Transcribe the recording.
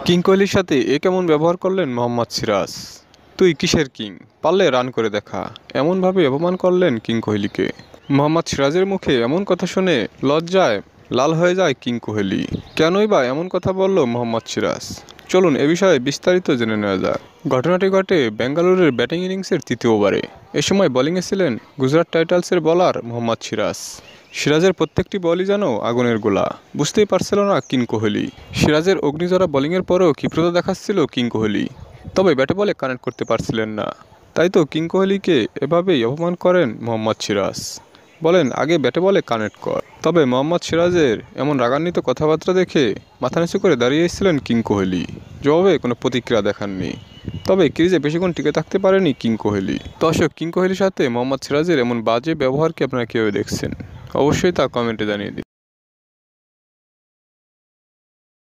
King কোহলির সাথে এ কেমন ব্যবহার করলেন মোহাম্মদ সিরাজ। তুই কিসের কিং, পারলে রান করে দেখা, এমনভাবে অপমান করলেন কিং কোহলিকে। মোহাম্মদ সিরাজের মুখে এমন কথা শুনে লজ্জায় লাল হয়ে যায় কিং কোহলি। কেনই বা এমন কথা বলল মোহাম্মদ সিরাজ, চলুন এ বিষয়ে বিস্তারিত জেনে নেওয়া যাক। ঘটনাটি ঘটে বেঙ্গালুরুর ব্যাটিং ইনিংসের তৃতীয় ওভারে। এ সময় বোলিংয়ে ছিলেন গুজরাট টাইটান্সের বোলার মোহাম্মদ সিরাজ। সিরাজের প্রত্যেকটি বলই যেন আগুনের গোলা, বুঝতেই পারছিল না কিং কোহলি। সিরাজের অগ্নিঝরা বোলিংয়ের পরেও ক্ষিপ্রতা দেখাচ্ছিল কিং কোহলি, তবে ব্যাটে বলে কানেক্ট করতে পারছিলেন না। তাই তো কিং কোহলিকে এভাবেই অপমান করেন মোহাম্মদ সিরাজ, বলেন আগে ব্যাটে বলে কানেক্ট কর। তবে মোহাম্মদ সিরাজের এমন রাগান্বিত কথাবার্তা দেখে মাথা নিচু করে দাঁড়িয়েছিলেন কিং কোহলি, জবাবে কোনো প্রতিক্রিয়া দেখাননি। তবে ক্রিজে বেশিক্ষণ টিকে থাকতে পারেনি কিং কোহলি। দর্শক, কিং কোহলির সাথে মোহাম্মদ সিরাজের এমন বাজে ব্যবহারকে আপনারা কীভাবে দেখছেন, অবশ্যই তা কমেন্টে জানিয়ে দিন।